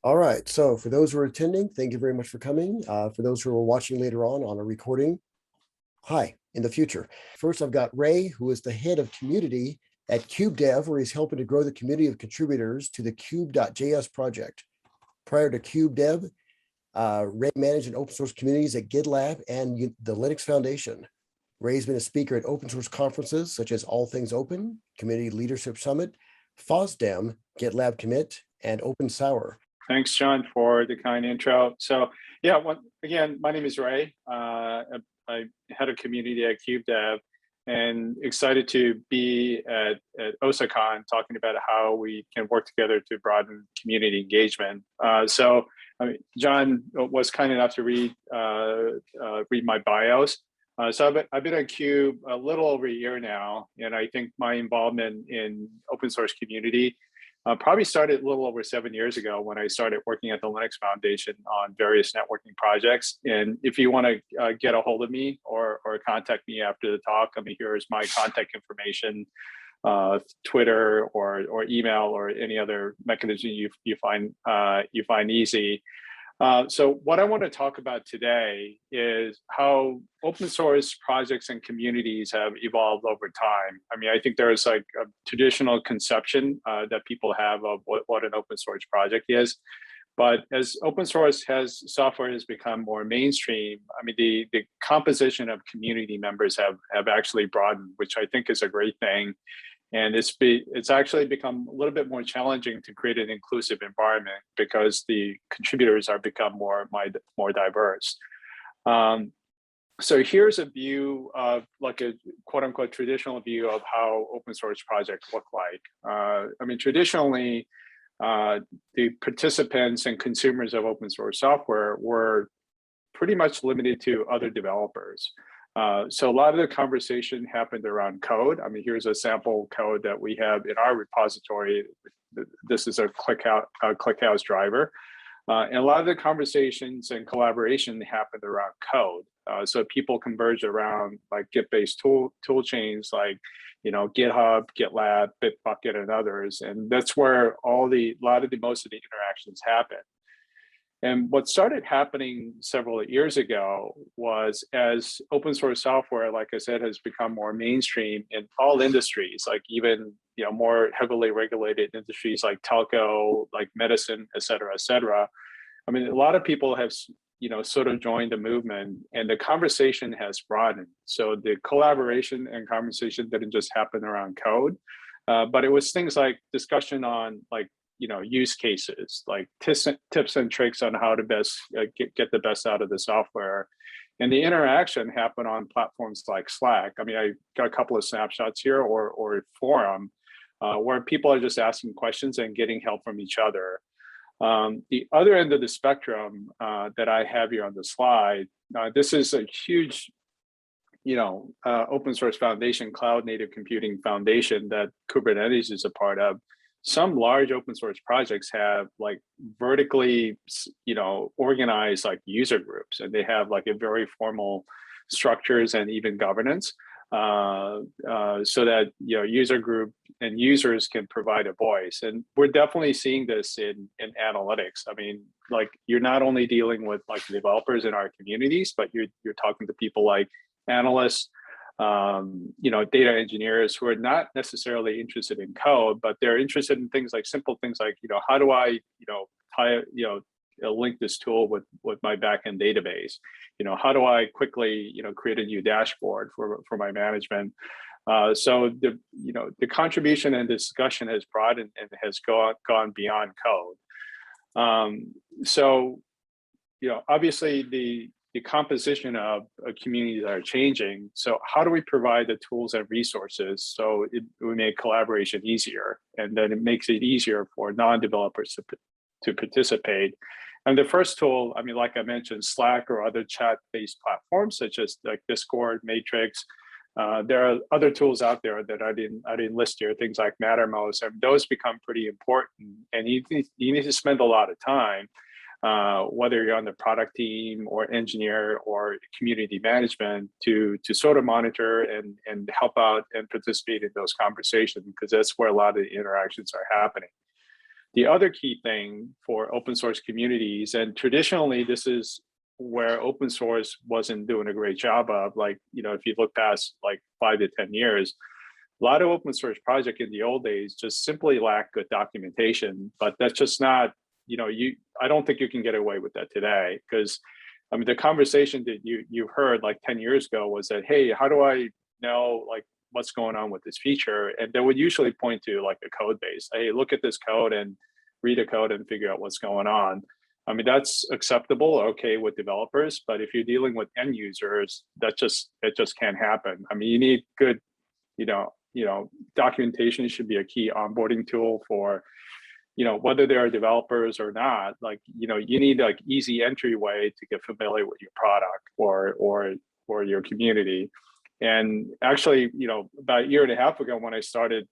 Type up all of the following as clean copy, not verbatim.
All right. So for those who are attending, thank you very much for coming. For those who are watching later on a recording, hi in the future. First, I've got Ray, who is the head of community at cube.dev, where he's helping to grow the community of contributors to the cube.js project. Prior to cube.dev, Ray managed an open source communities at GitLab and the Linux Foundation. Ray's been a speaker at open source conferences such as All Things Open, Community Leadership Summit, FOSDEM, GitLab Commit, and Open Sour. Thanks, John, for the kind intro. So yeah, again, my name is Ray. I head a community at cube.dev and excited to be at OSA talking about how we can work together to broaden community engagement. John was kind enough to read my bios. So I've been at Cube a little over a year now, and I think my involvement in open source community probably started a little over 7 years ago when I started working at the Linux Foundation on various networking projects. And if you want to get a hold of me or contact me after the talk, here's my contact information, Twitter or email or any other mechanism you find easy. So what I want to talk about today is how open source projects and communities have evolved over time. I think there's like a traditional conception that people have of what an open source project is. But as open source software has become more mainstream, the composition of community members have actually broadened, which I think is a great thing. And it's actually become a little bit more challenging to create an inclusive environment because the contributors are become more diverse. So here's a view of like a quote unquote traditional view of how open source projects look like. Traditionally, the participants and consumers of open source software were pretty much limited to other developers. So a lot of the conversation happened around code. Here's a sample code that we have in our repository. This is a ClickHouse driver. And a lot of the conversations and collaboration happened around code. So people converged around like Git-based tool chains like, GitHub, GitLab, Bitbucket, and others. And that's where most of the interactions happen. And what started happening several years ago was as open source software, like I said, has become more mainstream in all industries, like even more heavily regulated industries like telco, like medicine, et cetera, et cetera. A lot of people have sort of joined the movement and the conversation has broadened. So the collaboration and conversation didn't just happen around code, but it was things like discussion on like use cases, like tips and tricks on how to best get the best out of the software. And the interaction happened on platforms like Slack. I got a couple of snapshots here or forum where people are just asking questions and getting help from each other. The other end of the spectrum that I have here on the slide, this is a huge open source foundation, cloud native computing foundation that Kubernetes is a part of. Some large open source projects have like vertically, organized like user groups, and they have like a very formal structures and even governance, so that user group and users can provide a voice. And we're definitely seeing this in analytics. Like you're not only dealing with like developers in our communities, but you're talking to people like analysts, data engineers who are not necessarily interested in code, but they're interested in things like simple things like, how do I, tie, link this tool with my backend database? How do I quickly, create a new dashboard for my management? So the contribution and discussion has broadened and has gone beyond code. Obviously the composition of communities are changing. So how do we provide the tools and resources so we make collaboration easier, and then it makes it easier for non-developers to participate? And the first tool, like I mentioned, Slack or other chat-based platforms such as like Discord, Matrix. There are other tools out there that I didn't list here, things like Mattermost, and those become pretty important. And you need to spend a lot of time, whether you're on the product team or engineer or community management, to sort of monitor and help out and participate in those conversations, because that's where a lot of the interactions are happening. The other key thing for open source communities, and traditionally this is where open source wasn't doing a great job of, like, if you look past like 5 to 10 years, a lot of open source projects in the old days just simply lack good documentation. But that's just not, I don't think you can get away with that today, because I mean, the conversation that you heard like 10 years ago was that, hey, how do I know like what's going on with this feature? And they would usually point to like a code base. Hey, look at this code and read a code and figure out what's going on. I mean, that's acceptable, okay, with developers, but if you're dealing with end users, it just can't happen. I mean, you need good, documentation should be a key onboarding tool for, whether they are developers or not. Like, you need like easy entryway to get familiar with your product or your community. And actually, about a year and a half ago, when I started,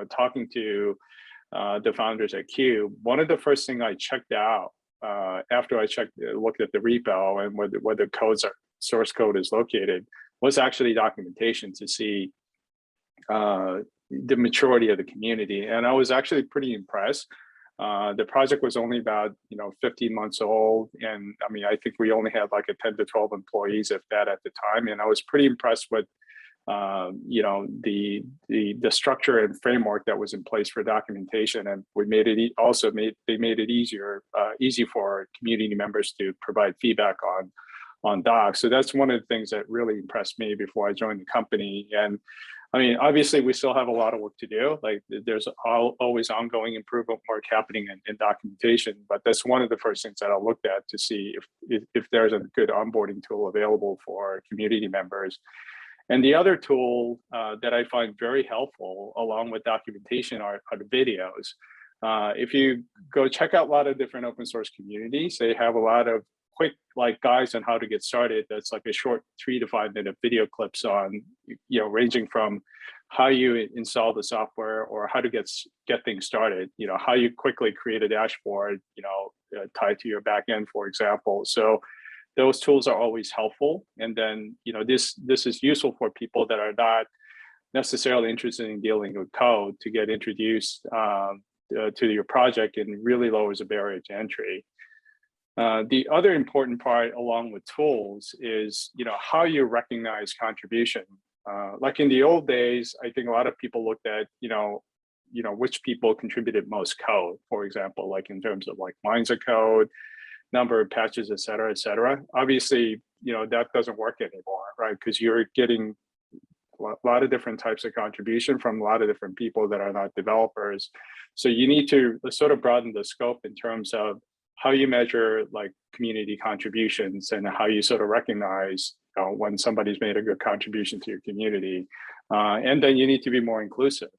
talking to the founders at Cube, one of the first things I checked out after I looked at the repo and where the source code is located, was actually documentation to see the maturity of the community. And I was actually pretty impressed. The project was only about 15 months old, and I mean, I think we only had like a 10 to 12 employees, if that, at the time. And I was pretty impressed with the structure and framework that was in place for documentation. And we made it they made it easy for community members to provide feedback on docs. So that's one of the things that really impressed me before I joined the company. And I mean, obviously, we still have a lot of work to do. Like, there's always ongoing improvement work happening in documentation, but that's one of the first things that I looked at to see if there's a good onboarding tool available for community members. And the other tool that I find very helpful, along with documentation, are the videos. If you go check out a lot of different open source communities, they have a lot of quick like guides on how to get started. That's like a short 3 to 5 minute video clips on, ranging from how you install the software or how to get things started, how you quickly create a dashboard, tied to your backend, for example. So those tools are always helpful. And then, this is useful for people that are not necessarily interested in dealing with code to get introduced to your project, and really lowers the barrier to entry. The other important part, along with tools, is how you recognize contribution. Like in the old days, I think a lot of people looked at which people contributed most code, for example, like in terms of like lines of code, number of patches, et cetera, et cetera. Obviously, that doesn't work anymore, right? Because you're getting a lot of different types of contribution from a lot of different people that are not developers. So you need to sort of broaden the scope in terms of how you measure like community contributions and how you sort of recognize when somebody's made a good contribution to your community. And then you need to be more inclusive.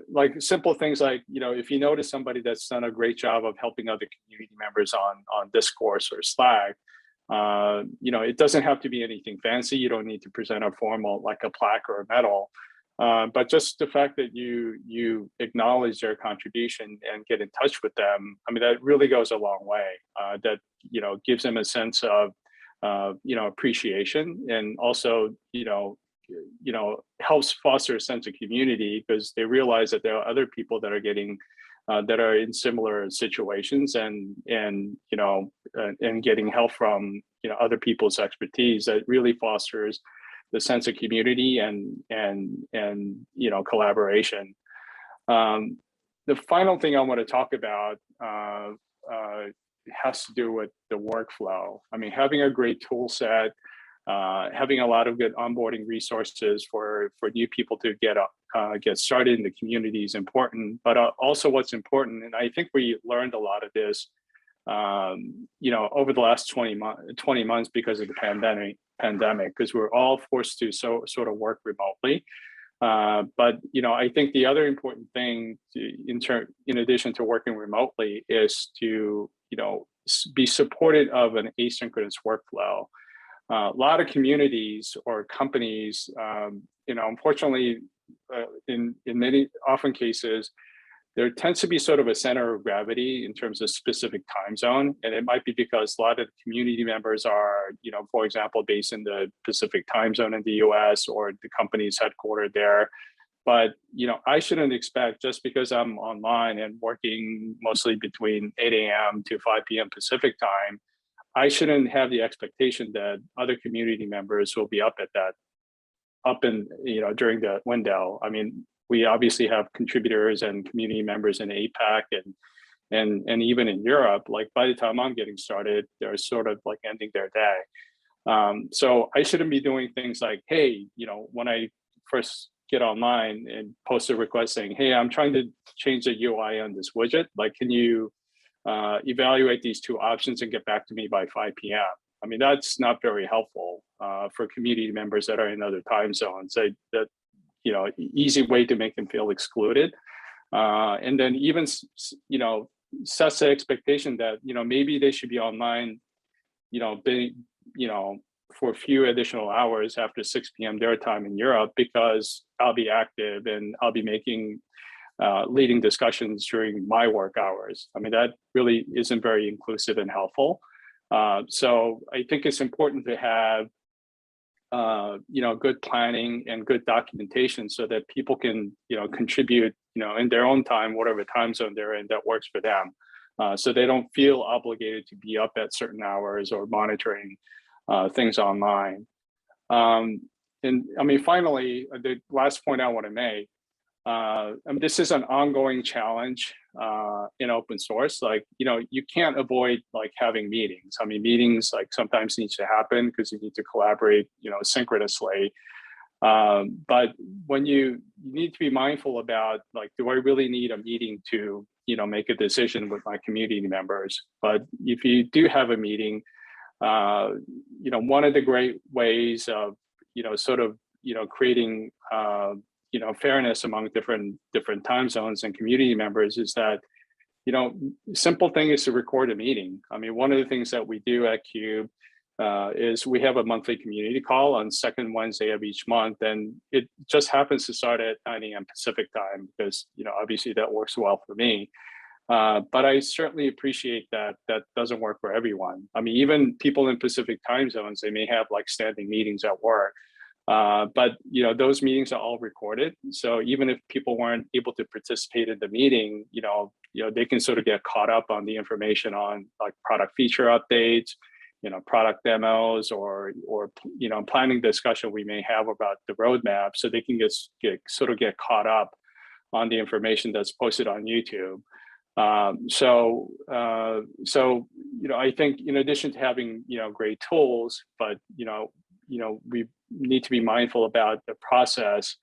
Like simple things like, if you notice somebody that's done a great job of helping other community members on Discourse or Slack, it doesn't have to be anything fancy. You don't need to present a formal, like a plaque or a medal. But just the fact that you acknowledge their contribution and get in touch with them, I mean, that really goes a long way. That gives them a sense of appreciation, and also helps foster a sense of community, because they realize that there are other people that are getting that are in similar situations, and getting help from other people's expertise. That really fosters the sense of community and collaboration. The final thing I want to talk about has to do with the workflow. I mean, having a great tool set, having a lot of good onboarding resources for new people to get started in the community is important. But also what's important, and I think we learned a lot of this over the last 20 months because of the pandemic, because we're all forced to sort of work remotely. But I think the other important thing in addition to working remotely is to be supported of an asynchronous workflow. A lot of communities or companies, unfortunately, in many often cases, there tends to be sort of a center of gravity in terms of specific time zone. And it might be because a lot of the community members are, for example, based in the Pacific time zone in the US, or the company's headquartered there. But I shouldn't expect, just because I'm online and working mostly between 8 a.m. to 5 p.m. Pacific time, I shouldn't have the expectation that other community members will be up in during the window. I mean, we obviously have contributors and community members in APAC and even in Europe. Like by the time I'm getting started, they're sort of like ending their day. So I shouldn't be doing things like, hey, when I first get online and post a request saying, hey, I'm trying to change the UI on this widget. Like, can you evaluate these two options and get back to me by 5 p.m.? I mean, that's not very helpful for community members that are in other time zones. That easy way to make them feel excluded. And then even sets the expectation that maybe they should be online for a few additional hours after 6 p.m. their time in Europe, because I'll be active and I'll be making leading discussions during my work hours. I mean, that really isn't very inclusive and helpful. So I think it's important to have good planning and good documentation so that people can contribute in their own time, whatever time zone they're in that works for them. So they don't feel obligated to be up at certain hours or monitoring things online. And I mean, finally, the last point I want to make, I mean, this is an ongoing challenge in open source. Like, you can't avoid like having meetings. I mean, meetings like sometimes need to happen because you need to collaborate, synchronously. But when you need to be mindful about like, do I really need a meeting to, make a decision with my community members? But if you do have a meeting, one of the great ways of, creating, fairness among different time zones and community members is that, simple thing is to record a meeting. I mean, one of the things that we do at Cube is we have a monthly community call on second Wednesday of each month, and it just happens to start at 9 a.m. Pacific time because, obviously that works well for me. But I certainly appreciate that doesn't work for everyone. I mean, even people in Pacific time zones, they may have like standing meetings at work. But those meetings are all recorded. So even if people weren't able to participate in the meeting, they can sort of get caught up on the information on like product feature updates, product demos, or planning discussion we may have about the roadmap. So they can get caught up on the information that's posted on YouTube. So I think in addition to having great tools, but we need to be mindful about the process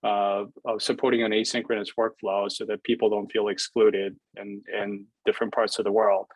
of supporting an asynchronous workflow so that people don't feel excluded in different parts of the world.